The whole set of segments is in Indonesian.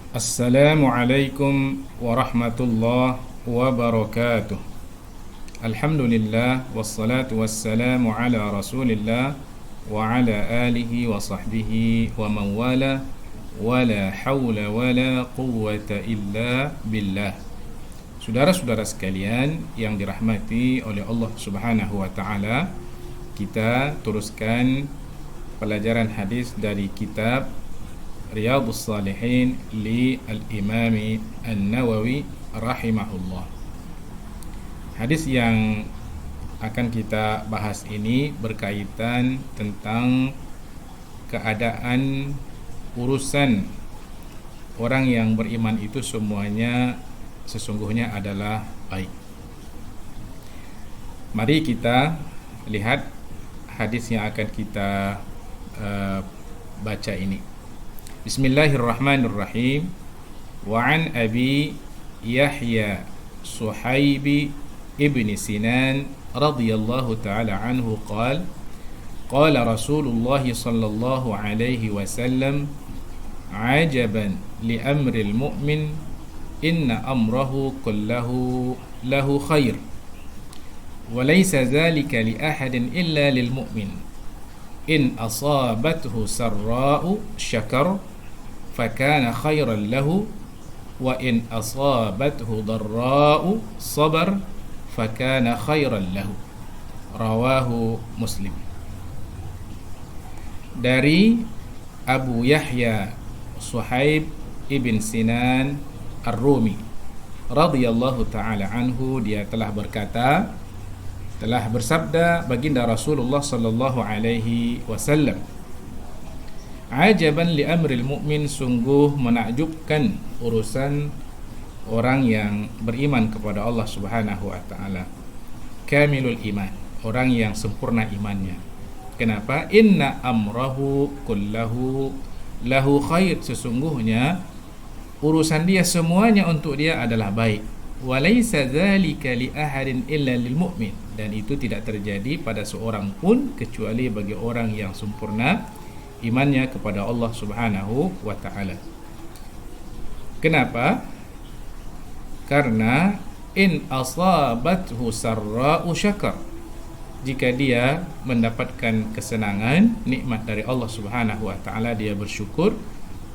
Assalamualaikum warahmatullahi wabarakatuh. Alhamdulillah wassalatu wassalamu ala Rasulillah wa ala alihi wa sahbihi wa man wala wala haula wala quwwata illa billah. Saudara-saudara sekalian yang dirahmati oleh Allah Subhanahu wa taala, kita teruskan pelajaran hadis dari kitab Riyadhus Shalihin li al-Imam An-Nawawi rahimahullah. Hadis yang akan kita bahas ini berkaitan tentang keadaan urusan orang yang beriman itu semuanya sesungguhnya adalah baik. Mari kita lihat hadis yang akan kita baca ini. Bismillahirrahmanirrahim. Wa an Abi Yahya Suhaib ibn Sinan radhiyallahu ta'ala anhu qala qala Rasulullah sallallahu alaihi wasallam ajaban li amril mu'min inna amrahu kullahu lahu khair wa laysa dhalika li ahadin illa lil mu'min in asabathu sarra'u syakar fakana khairan lahu wa in asabathu dharra'u sabar fakana khairan lahu. Rawahu Muslim. Dari Abu Yahya Suhaib ibn Sinan Ar-Rumi radhiyallahu ta'ala anhu, dia telah berkata, telah bersabda baginda Rasulullah sallallahu alaihi wasallam, ajaban li amril mu'min, sungguh menakjubkan urusan orang yang beriman kepada Allah Subhanahu wa taala. Kamilul iman, orang yang sempurna imannya. Kenapa? Inna amrahu kullahu lahu khair, sesungguhnya urusan dia semuanya untuk dia adalah baik. Walaysa dzalika li ahadin illa lil mu'min, dan itu tidak terjadi pada seorang pun kecuali bagi orang yang sempurna imannya kepada Allah Subhanahu wa taala. Kenapa? Karena in asabathu sarra'u syakar, jika dia mendapatkan kesenangan, nikmat dari Allah Subhanahu wa taala, dia bersyukur,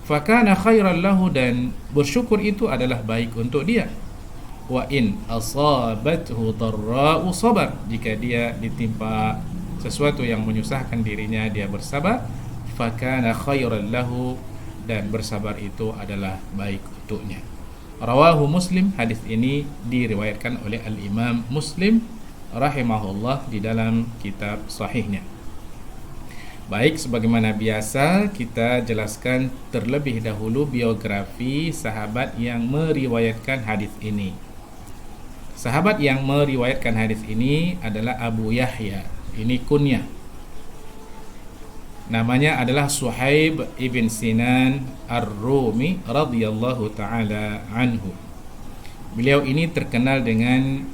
fakana khairan lahu, dan bersyukur itu adalah baik untuk dia. Wa in asabathu dharra'u sabar, jika dia ditimpa sesuatu yang menyusahkan dirinya, dia bersabar, fakana khairan lahu, dan bersabar itu adalah baik untuknya. Rawahu Muslim, hadis ini diriwayatkan oleh Al-Imam Muslim rahimahullah di dalam kitab sahihnya. Baik, sebagaimana biasa kita jelaskan terlebih dahulu biografi sahabat yang meriwayatkan hadis ini. Sahabat yang meriwayatkan hadis ini adalah Abu Yahya. Ini kunyah. Namanya adalah Suhaib ibn Sinan Ar-Rumi radhiyallahu ta'ala anhu. Beliau ini terkenal dengan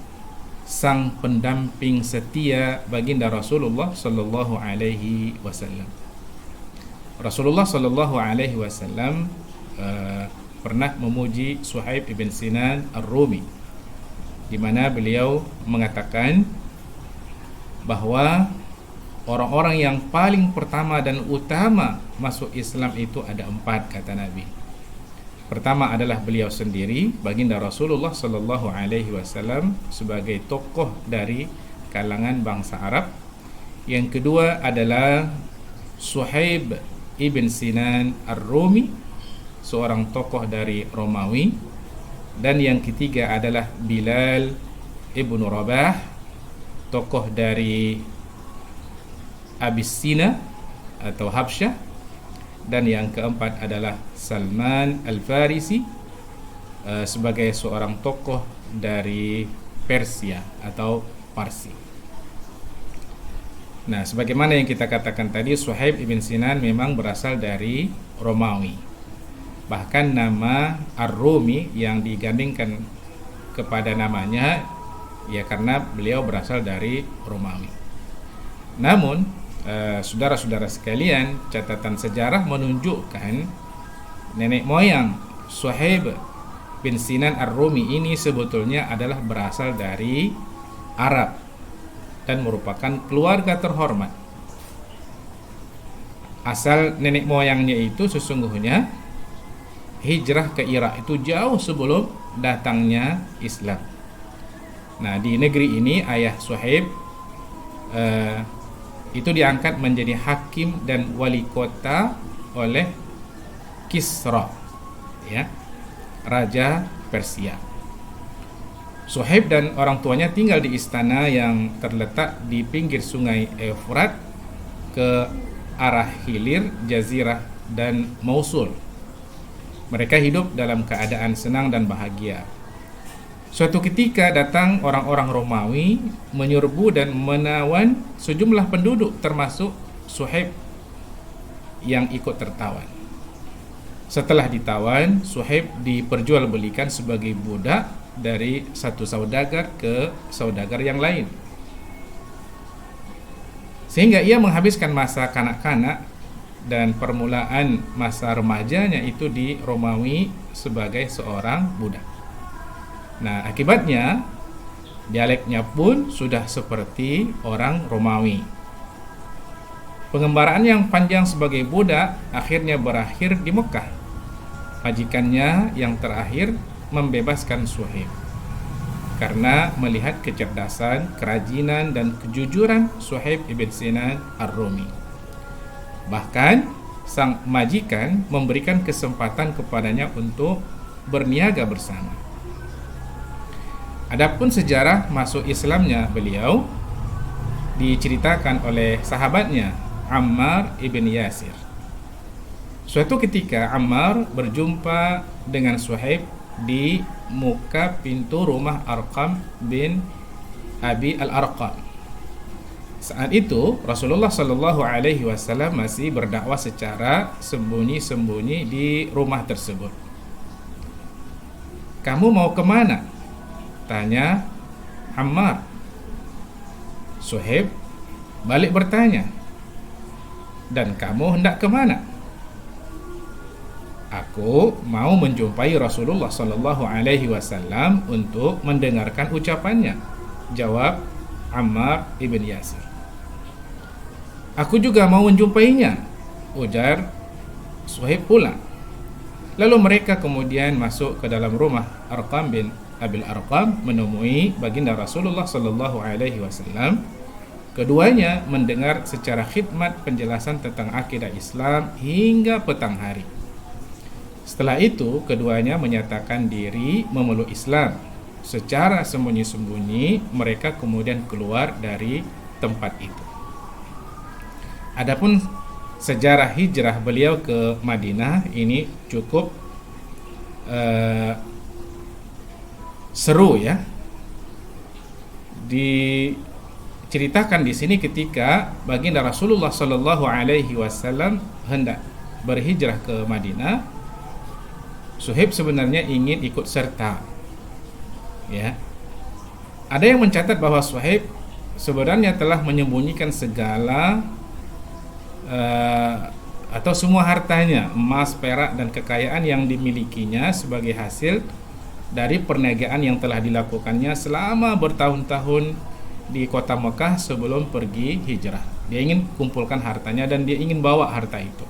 sang pendamping setia baginda Rasulullah sallallahu alaihi wasallam. Rasulullah sallallahu alaihi wasallam pernah memuji Suhaib ibn Sinan Ar-Rumi, di mana beliau mengatakan bahwa orang-orang yang paling pertama dan utama masuk Islam itu ada 4, kata Nabi. Pertama adalah beliau sendiri, baginda Rasulullah sallallahu alaihi wasallam, sebagai tokoh dari kalangan bangsa Arab. Yang kedua adalah Suhaib ibn Sinan Ar-Rumi, seorang tokoh dari Romawi. Dan yang ketiga adalah Bilal ibn Rabah, tokoh dari Abyssinia atau Habsyah. Dan yang keempat adalah Salman Al-Farisi, sebagai seorang tokoh dari Persia atau Parsi. Nah, sebagaimana yang kita katakan tadi, Suhaib ibn Sinan memang berasal dari Romawi. Bahkan nama Ar-Rumi yang digandingkan kepada namanya ya karena beliau berasal dari Romawi. Namun saudara-saudara sekalian, catatan sejarah menunjukkan nenek moyang Suhaib bin Sinan Ar-Rumi ini sebetulnya adalah berasal dari Arab dan merupakan keluarga terhormat. Asal nenek moyangnya itu sesungguhnya hijrah ke Irak itu jauh sebelum datangnya Islam. Nah, di negeri ini ayah Suhaib itu diangkat menjadi hakim dan wali kota oleh Kisra, ya, raja Persia. Suhaib dan orang tuanya tinggal di istana yang terletak di pinggir sungai Efrat ke arah hilir Jazirah dan Mosul. Mereka hidup dalam keadaan senang dan bahagia. Suatu ketika datang orang-orang Romawi menyerbu dan menawan sejumlah penduduk termasuk Suhaib yang ikut tertawan. Setelah ditawan, Suhaib diperjualbelikan sebagai budak dari satu saudagar ke saudagar yang lain. Sehingga ia menghabiskan masa kanak-kanak dan permulaan masa remajanya itu di Romawi sebagai seorang budak. Nah, akibatnya dialeknya pun sudah seperti orang Romawi. Pengembaraan yang panjang sebagai budak akhirnya berakhir di Mekah. Majikannya yang terakhir membebaskan Suhaib karena melihat kecerdasan, kerajinan, dan kejujuran Suhaib ibn Sinan Ar-Rumi. Bahkan sang majikan memberikan kesempatan kepadanya untuk berniaga bersama. Adapun sejarah masuk Islamnya beliau diceritakan oleh sahabatnya Ammar ibn Yasir. Suatu ketika Ammar berjumpa dengan Suhaib di muka pintu rumah Arqam bin Abi Al-Arqam. Saat itu Rasulullah Shallallahu Alaihi Wasallam masih berdakwah secara sembunyi-sembunyi di rumah tersebut. "Kamu mau kemana?" tanya Ammar. Suhaib balik bertanya, "Dan kamu hendak kemana?" "Aku mau menjumpai Rasulullah Sallallahu Alaihi Wasallam untuk mendengarkan ucapannya," jawab Ammar ibn Yasir. "Aku juga mau menjumpainya," ujar Suhaib pula. Lalu mereka kemudian masuk ke dalam rumah Arqam bin Abil Arqam menemui baginda Rasulullah Sallallahu Alaihi Wasallam. Keduanya mendengar secara khidmat penjelasan tentang akidah Islam hingga petang hari. Setelah itu keduanya menyatakan diri memeluk Islam. Secara sembunyi-sembunyi mereka kemudian keluar dari tempat itu. Adapun sejarah hijrah beliau ke Madinah ini cukup seru, ya. Diceritakan di sini ketika baginda Rasulullah Shallallahu Alaihi Wasallam hendak berhijrah ke Madinah, Suhaib sebenarnya ingin ikut serta, ya. Ada yang mencatat bahwa Suhaib sebenarnya telah menyembunyikan segala atau semua hartanya, emas, perak, dan kekayaan yang dimilikinya sebagai hasil dari perniagaan yang telah dilakukannya selama bertahun-tahun di kota Mekah sebelum pergi hijrah. Dia ingin kumpulkan hartanya dan dia ingin bawa harta itu.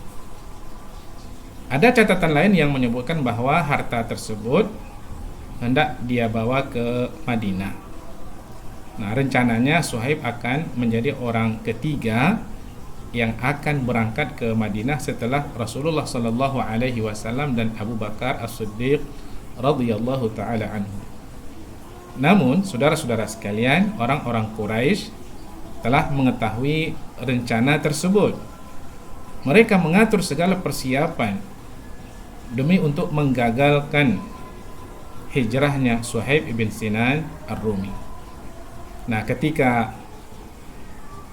Ada catatan lain yang menyebutkan bahwa harta tersebut hendak dia bawa ke Madinah. Nah, rencananya Suhaib akan menjadi orang ketiga yang akan berangkat ke Madinah setelah Rasulullah Sallallahu Alaihi Wasallam dan Abu Bakar As-Siddiq radhiyallahu taala anhu. Namun, saudara-saudara sekalian, orang-orang Quraisy telah mengetahui rencana tersebut. Mereka mengatur segala persiapan demi untuk menggagalkan hijrahnya Suhaib ibn Sinan Ar-Rumi. Nah, ketika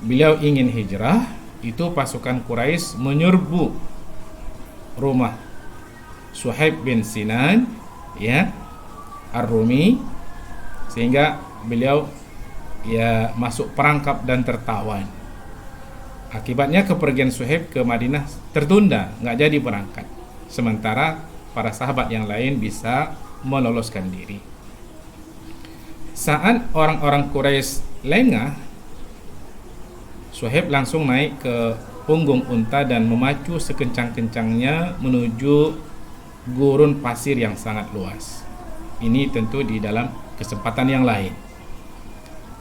beliau ingin hijrah, itu pasukan Quraisy menyerbu rumah Suhaib bin Sinan, ya, Ar-Rumi, sehingga beliau ya masuk perangkap dan tertawan. Akibatnya kepergian Suhaib ke Madinah tertunda, nggak jadi berangkat. Sementara para sahabat yang lain bisa meloloskan diri. Saat orang-orang Quraisy lengah, Suhaib langsung naik ke punggung unta dan memacu sekencang-kencangnya menuju gurun pasir yang sangat luas. Ini tentu di dalam kesempatan yang lain.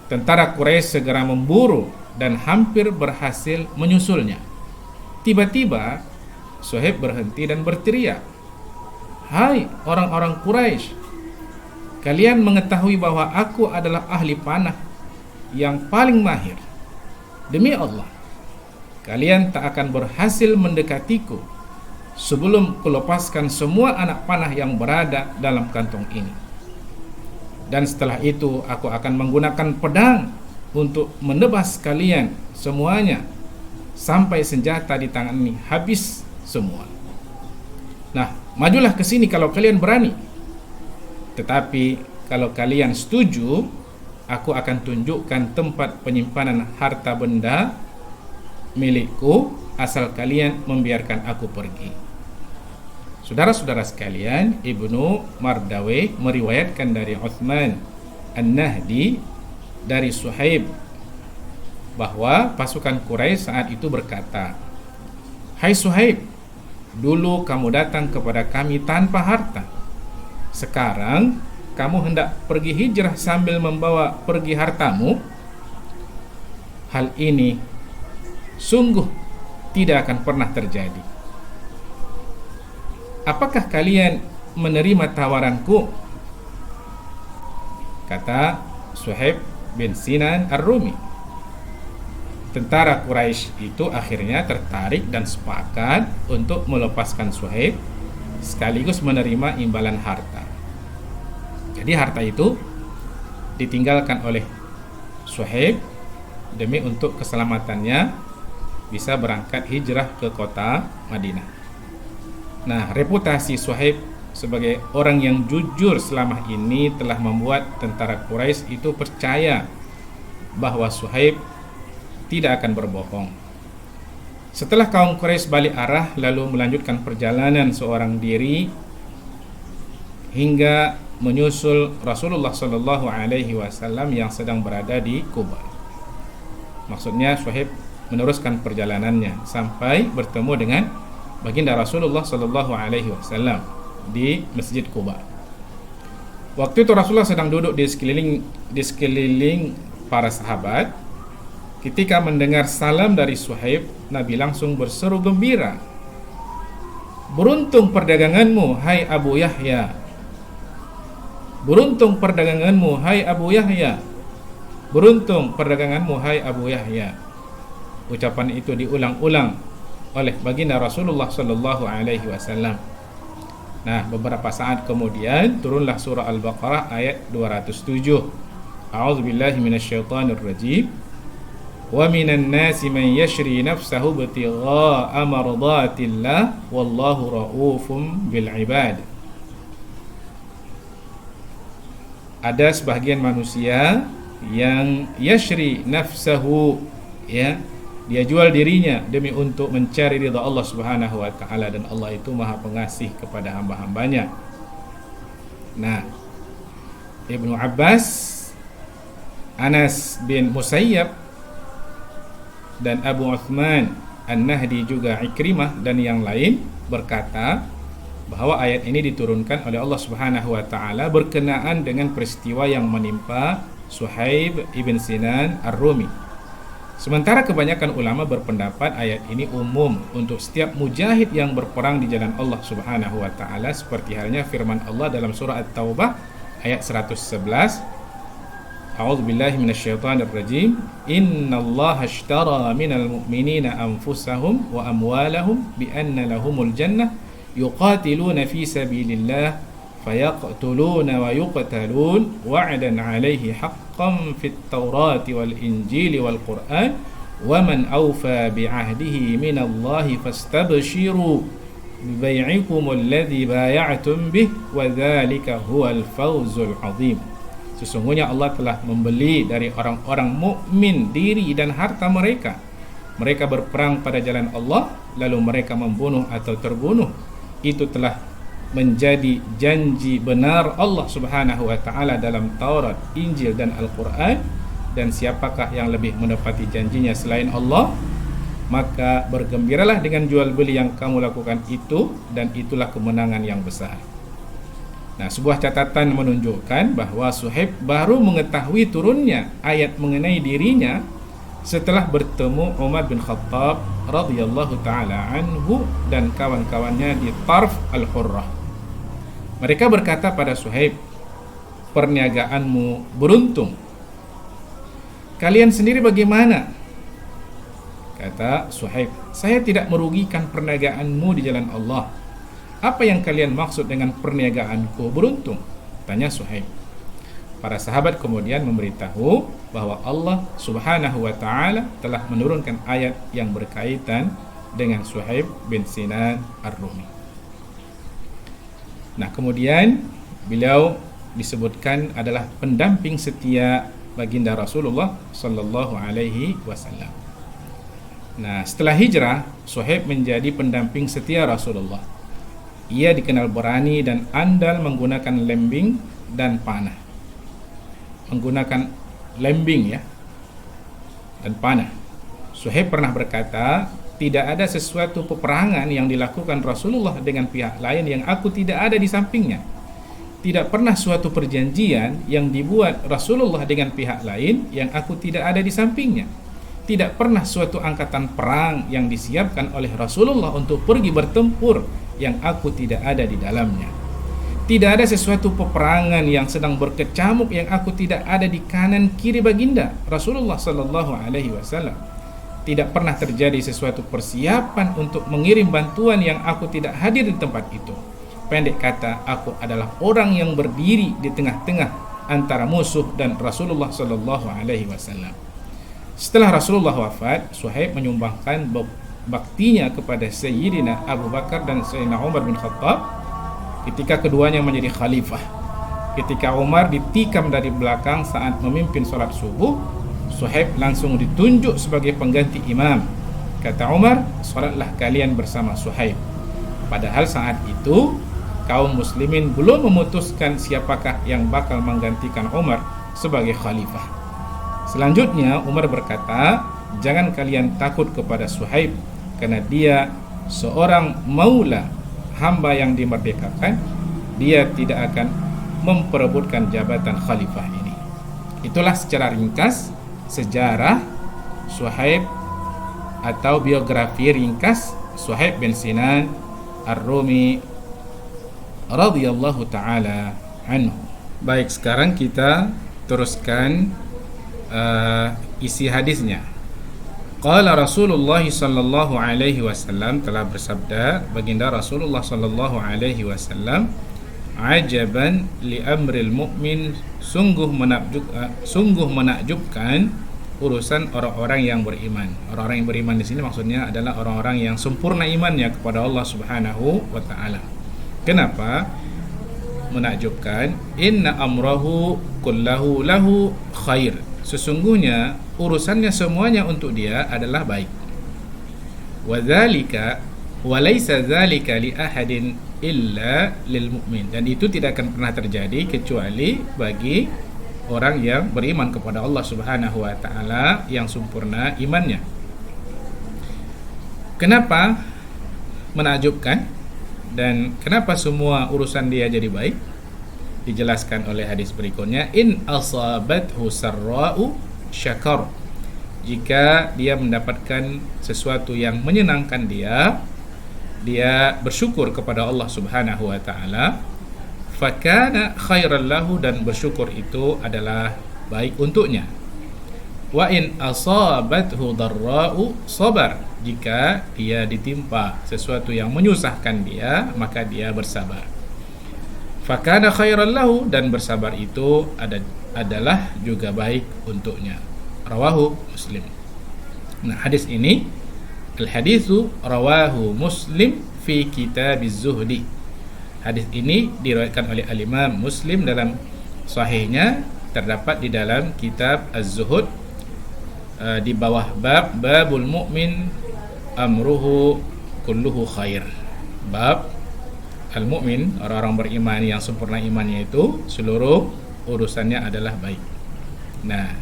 Tentara Quraisy segera memburu dan hampir berhasil menyusulnya. Tiba-tiba Suhaib berhenti dan berteriak, "Hai orang-orang Quraisy, kalian mengetahui bahwa aku adalah ahli panah yang paling mahir. Demi Allah, kalian tak akan berhasil mendekatiku sebelum kulepaskan semua anak panah yang berada dalam kantong ini. Dan setelah itu aku akan menggunakan pedang untuk menebas kalian semuanya sampai senjata di tangan ini habis semua. Nah, majulah ke sini kalau kalian berani. Tetapi kalau kalian setuju, aku akan tunjukkan tempat penyimpanan harta benda milikku asal kalian membiarkan aku pergi." Saudara-saudara sekalian, Ibnu Mardawi meriwayatkan dari Uthman An-Nahdi dari Suhaib bahwa pasukan Quraisy saat itu berkata, "Hai Suhaib, dulu kamu datang kepada kami tanpa harta. Sekarang kamu hendak pergi hijrah sambil membawa pergi hartamu. Hal ini sungguh tidak akan pernah terjadi. Apakah kalian menerima tawaranku?" Kata Suhaib bin Sinan Ar-Rumi. Tentara Quraisy itu akhirnya tertarik dan sepakat untuk melepaskan Suhaib sekaligus menerima imbalan harta. Jadi harta itu ditinggalkan oleh Suhaib demi untuk keselamatannya bisa berangkat hijrah ke kota Madinah. Nah, reputasi Suhaib sebagai orang yang jujur selama ini telah membuat tentara Quraisy itu percaya bahwa Suhaib tidak akan berbohong. Setelah kaum Quraisy balik arah lalu melanjutkan perjalanan seorang diri hingga menyusul Rasulullah Shallallahu Alaihi Wasallam yang sedang berada di Quba. Maksudnya Suhaib meneruskan perjalanannya sampai bertemu dengan baginda Rasulullah Sallallahu Alaihi Wasallam di Masjid Quba. Waktu itu Rasulullah sedang duduk di sekeliling para sahabat. Ketika mendengar salam dari Suhaib, Nabi langsung berseru gembira, "Beruntung perdaganganmu, hai Abu Yahya! Beruntung perdaganganmu, hai Abu Yahya! Beruntung perdaganganmu, hai Abu Yahya!" Ucapan itu diulang-ulang oleh baginda Rasulullah Sallallahu Alaihi Wasallam. Nah, beberapa saat kemudian turunlah surah Al-Baqarah ayat 207. A'udzubillahi minasyaitonir rajim. Wa minan nasi man yashri nafsahu ibtigha'a mardatillah wallahu ra'ufum bil ibad. Ada sebagian manusia yang yashri nafsahu, ya, dia jual dirinya demi untuk mencari ridha Allah Subhanahu wa taala, dan Allah itu Maha Pengasih kepada hamba-hambanya. Nah, Ibnu Abbas, Anas bin Musayyab dan Abu Uthman An-Nahdi juga Ikrimah dan yang lain berkata bahwa ayat ini diturunkan oleh Allah Subhanahu wa taala berkenaan dengan peristiwa yang menimpa Suhaib ibn Sinan Ar-Rumi. Sementara kebanyakan ulama berpendapat ayat ini umum untuk setiap mujahid yang berperang di jalan Allah Subhanahu wa taala, seperti halnya firman Allah dalam surah At-Taubah ayat 111. A'udzubillahi minasyaitonir rajim. Innallaha ashtara minal mu'minina anfusahum wa amwalahum bi anna lahumul jannah yuqatiluna fi sabilillah fayaqtuluna wa yuqtalun wa'dan 'alaihi haqqan fit Taurati wal Injili wal Qur'an wa man awfa bi'ahdihi minallahi fastabshiru bibai'ikum alladhi bay'atum bih wa dzalika huwal fawzul 'adzim. Sesungguhnya Allah telah membeli dari orang-orang mukmin diri dan harta mereka. Mereka berperang pada jalan Allah lalu mereka membunuh atau terbunuh. Itu telah menjadi janji benar Allah Subhanahu wa taala dalam Taurat, Injil dan Al-Qur'an, dan siapakah yang lebih menepati janjinya selain Allah, maka bergembiralah dengan jual beli yang kamu lakukan itu, dan itulah kemenangan yang besar. Nah, sebuah catatan menunjukkan bahwa Suhaib baru mengetahui turunnya ayat mengenai dirinya setelah bertemu Umar bin Khattab radhiyallahu taala anhu dan kawan-kawannya di Tarf Al-Hurrah. Mereka berkata pada Suhaib, "Perniagaanmu beruntung. Kalian sendiri bagaimana?" Kata Suhaib, "Saya tidak merugikan perniagaanmu di jalan Allah. Apa yang kalian maksud dengan perniagaanku beruntung?" Tanya Suhaib. Para sahabat kemudian memberitahu bahwa Allah Subhanahu wa taala telah menurunkan ayat yang berkaitan dengan Suhaib bin Sinan Ar-Rumi. Nah, kemudian beliau disebutkan adalah pendamping setia baginda Rasulullah sallallahu alaihi wasallam. Nah, setelah hijrah, Suhaib menjadi pendamping setia Rasulullah. Ia dikenal berani dan andal menggunakan lembing dan panah. Menggunakan lembing ya, dan panah. Suhaib pernah berkata, "Tidak ada sesuatu peperangan yang dilakukan Rasulullah dengan pihak lain yang aku tidak ada di sampingnya. Tidak pernah suatu perjanjian yang dibuat Rasulullah dengan pihak lain yang aku tidak ada di sampingnya. Tidak pernah suatu angkatan perang yang disiapkan oleh Rasulullah untuk pergi bertempur yang aku tidak ada di dalamnya. Tidak ada sesuatu peperangan yang sedang berkecamuk yang aku tidak ada di kanan kiri baginda Rasulullah sallallahu alaihi wasallam. Tidak pernah terjadi sesuatu persiapan untuk mengirim bantuan yang aku tidak hadir di tempat itu. Pendek kata, aku adalah orang yang berdiri di tengah-tengah antara musuh dan Rasulullah sallallahu alaihi wasallam." Setelah Rasulullah wafat, Suhaib menyumbangkan baktinya kepada Sayyidina Abu Bakar dan Sayyidina Umar bin Khattab ketika keduanya menjadi khalifah. Ketika Umar ditikam dari belakang saat memimpin sholat subuh, Suhaib langsung ditunjuk sebagai pengganti imam. Kata Umar, "Sholatlah kalian bersama Suhaib." Padahal saat itu kaum muslimin belum memutuskan siapakah yang bakal menggantikan Umar sebagai khalifah. Selanjutnya Umar berkata, "Jangan kalian takut kepada Suhaib, karena dia seorang maula, hamba yang dimerdekakan. Dia tidak akan memperebutkan jabatan khalifah ini." Itulah secara ringkas sejarah Suhaib atau biografi ringkas Suhaib bin Sinan Ar-Rumi radhiyallahu taala anhu. Baik, sekarang kita teruskan isi hadisnya. Qala Rasulullah sallallahu alaihi wasallam, telah bersabda baginda Rasulullah sallallahu alaihi wasallam, "Ajaban li amril mu'min, sungguh menakjubkan urusan orang-orang yang beriman." Orang-orang yang beriman di sini maksudnya adalah orang-orang yang sempurna imannya kepada Allah Subhanahu wa taala. Kenapa menakjubkan? Inna amrahu kullahu lahu khair. Sesungguhnya urusannya semuanya untuk dia adalah baik. Wa dzalika wa laisa dzalika li ahadin illa lil mu'min. Dan itu tidak akan pernah terjadi kecuali bagi orang yang beriman kepada Allah Subhanahu wa taala yang sempurna imannya. Kenapa menakjubkan dan kenapa semua urusan dia jadi baik? Dijelaskan oleh hadis berikutnya, in asabathu sarra'u syakar. Jika dia mendapatkan sesuatu yang menyenangkan dia bersyukur kepada Allah Subhanahu wa taala, fakana khairan lahu, dan bersyukur itu adalah baik untuknya. Wa in asabathu darra'u sabar. Jika dia ditimpa sesuatu yang menyusahkan dia, maka dia bersabar. Fakana khairan lahu, dan bersabar itu adalah juga baik untuknya. Rawahu Muslim. Nah, hadis ini al-haditsu rawahu Muslim fi kitabiz zuhdi. Hadis ini diriwayatkan oleh al-Imam Muslim dalam sahihnya, terdapat di dalam kitab Az-Zuhud di bawah babul mu'min amruhu kulluhu khair. Bab al-mu'min, orang-orang beriman yang sempurna imannya itu seluruh urusannya adalah baik. Nah,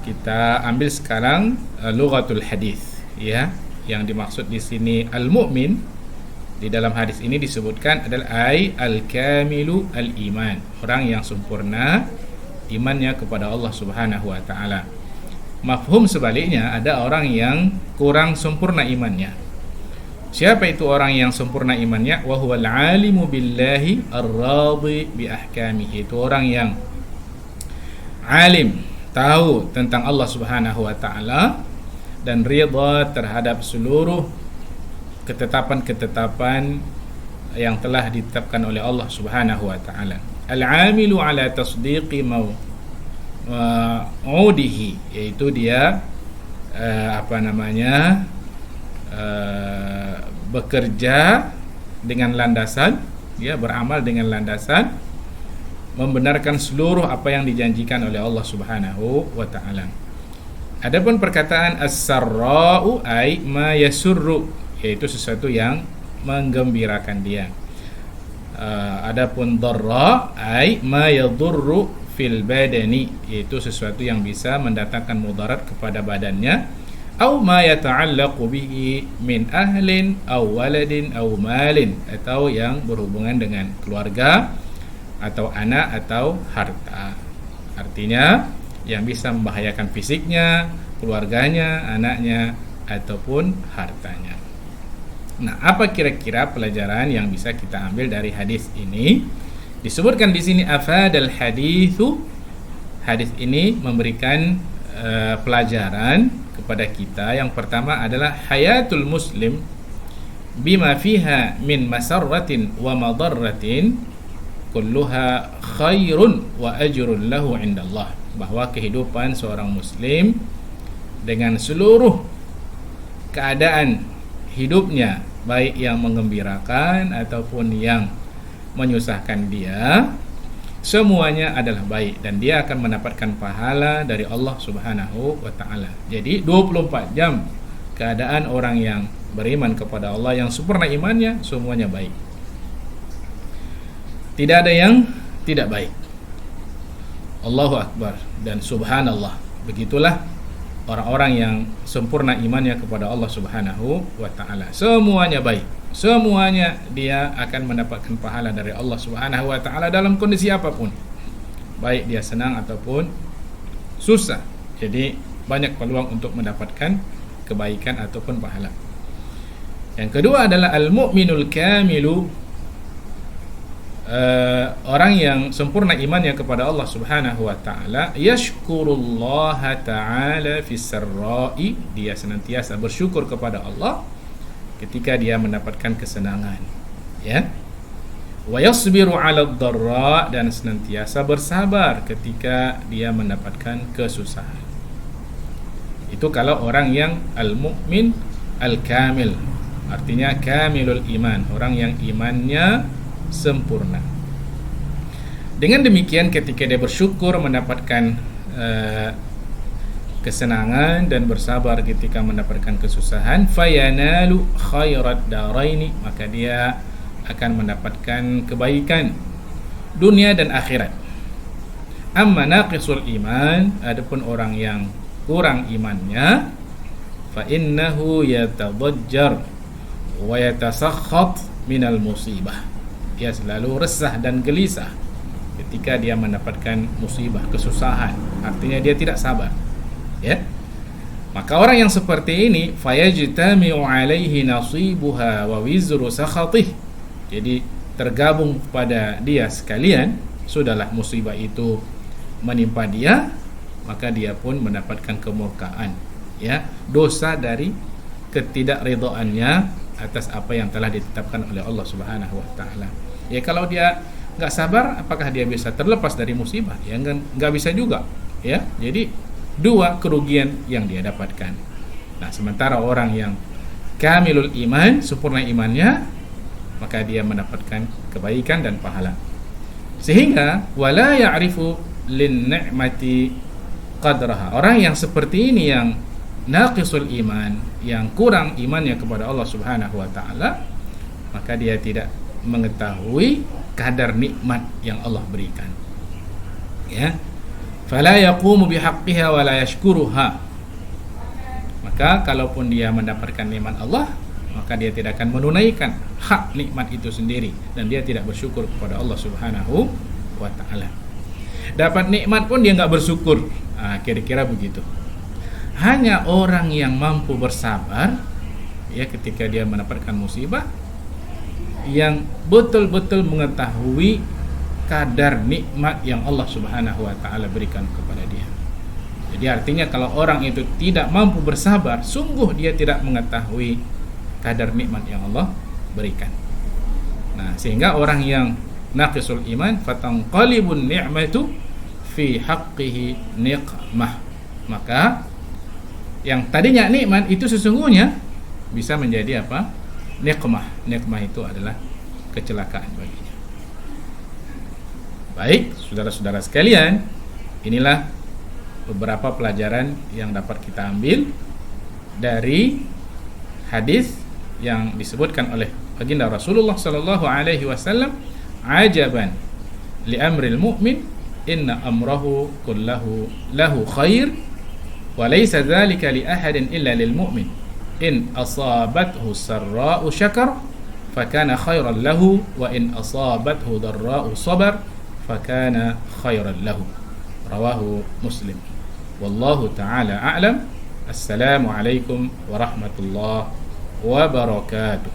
kita ambil sekarang lughatul hadis, ya. Yang dimaksud di sini al-mu'min di dalam hadis ini disebutkan adalah al-kamilu al-iman, orang yang sempurna imannya kepada Allah Subhanahu wa taala. Mafhum sebaliknya, ada orang yang kurang sempurna imannya. Siapa itu orang yang sempurna imannya? Wa huwal alimu billahi ar-radhi bi ahkamihi. Itu orang yang alim, tahu tentang Allah Subhanahu wa taala dan ridha terhadap seluruh ketetapan-ketetapan yang telah ditetapkan oleh Allah Subhanahu wa taala. Al-amilu ala tasdiqi maudihi, yaitu dia bekerja dengan landasan, ya, beramal dengan landasan membenarkan seluruh apa yang dijanjikan oleh Allah Subhanahu wa taala. Adapun perkataan as-sarra'u ay ma yasurru, yaitu sesuatu yang menggembirakan dia. Adapun dharra ay ma yadurru fil badani, yaitu sesuatu yang bisa mendatangkan mudarat kepada badannya. Au ma yata'allaqu bihi min ahlin aw waladin aw malin, atau yang berhubungan dengan keluarga atau anak atau harta. Artinya yang bisa membahayakan fisiknya, keluarganya, anaknya ataupun hartanya. Nah, apa kira-kira pelajaran yang bisa kita ambil dari hadis ini? Disebutkan di sini afadal haditsu, hadis ini memberikan pelajaran kepada kita. Yang pertama adalah hayatul muslim bima fiha min masarratin wa madarratin kulluha khairun wa ajrun lahu indallah, bahwa kehidupan seorang muslim dengan seluruh keadaan hidupnya, baik yang menggembirakan ataupun yang menyusahkan dia, semuanya adalah baik dan dia akan mendapatkan pahala dari Allah Subhanahu wa taala. Jadi 24 jam keadaan orang yang beriman kepada Allah, yang sempurna imannya, semuanya baik. Tidak ada yang tidak baik. Allahu Akbar dan subhanallah. Begitulah orang-orang yang sempurna imannya kepada Allah Subhanahu wa taala. Semuanya baik. Semuanya dia akan mendapatkan pahala dari Allah Subhanahu wa taala dalam kondisi apapun. Baik dia senang ataupun susah. Jadi banyak peluang untuk mendapatkan kebaikan ataupun pahala. Yang kedua adalah al-mu'minul kamilu, orang yang sempurna imannya kepada Allah Subhanahu wa taala, yashkurullaha ta'ala fis sarra'i, dia senantiasa bersyukur kepada Allah ketika dia mendapatkan kesenangan, ya. Wa yasbiru 'ala ad-dharra, dan senantiasa bersabar ketika dia mendapatkan kesusahan. Itu kalau orang yang al-mu'min al-kamil, artinya kamilul iman, orang yang imannya sempurna. Dengan demikian ketika dia bersyukur mendapatkan kesenangan dan bersabar ketika mendapatkan kesusahan, fayanalu khairat daraini, maka dia akan mendapatkan kebaikan dunia dan akhirat. Amma naqisul iman, adapun orang yang kurang imannya, fa innahu yatadajjar wa yatasakhat minal musibah, dia selalu resah dan gelisah ketika dia mendapatkan musibah, kesusahan. Artinya dia tidak sabar, ya. Maka orang yang seperti ini fayajtami'u 'alaihi nasibuha wa wizru sakhatih, jadi tergabung pada dia sekalian, sudahlah musibah itu menimpa dia, maka dia pun mendapatkan kemurkaan, ya, dosa dari ketidakridhaannya atas apa yang telah ditetapkan oleh Allah Subhanahu wa taala. Ya, kalau dia nggak sabar, apakah dia bisa terlepas dari musibah? Ya, nggak bisa juga, ya. Jadi dua kerugian yang dia dapatkan. Nah, sementara orang yang kamilul iman, sempurna imannya, maka dia mendapatkan kebaikan dan pahala. Sehingga wala ya'rifu lin ni'mati qadraha. Orang yang seperti ini, yang naqisul iman, yang kurang imannya kepada Allah Subhanahu wa taala, maka dia tidak mengetahui kadar nikmat yang Allah berikan. Ya. Fala yaqumu bihaqqiha wa la yashkuruha. Maka kalaupun dia mendapatkan nikmat Allah, maka dia tidak akan menunaikan hak nikmat itu sendiri dan dia tidak bersyukur kepada Allah Subhanahu wa taala. Dapat nikmat pun dia enggak bersyukur. Kira-kira begitu. Hanya orang yang mampu bersabar ya ketika dia mendapatkan musibah, yang betul-betul mengetahui kadar nikmat yang Allah Subhanahu wa taala berikan kepada dia. Jadi artinya kalau orang itu tidak mampu bersabar, sungguh dia tidak mengetahui kadar nikmat yang Allah berikan. Nah, sehingga orang yang naqisul iman fatanqalibun ni'matu fi haqqihi niqmah. Maka yang tadinya nikmat itu sesungguhnya bisa menjadi apa? Niqmah. Niqmah itu adalah kecelakaan baginya. Baik, saudara-saudara sekalian, inilah beberapa pelajaran yang dapat kita ambil dari hadis yang disebutkan oleh baginda Rasulullah sallallahu alaihi wasallam, ajaban li amril mu'min inna amrahu kullahu lahu khair wa laysa dzalika li ahadin illa lil mu'min in asabathu sarra'u syakar fakana khairan lahu wa in asabathu dharra'u sabar fakana khairan lahu. Rawahu Muslim. Wallahu ta'ala a'lam. Assalamu alaikum warahmatullahi wabarakatuh.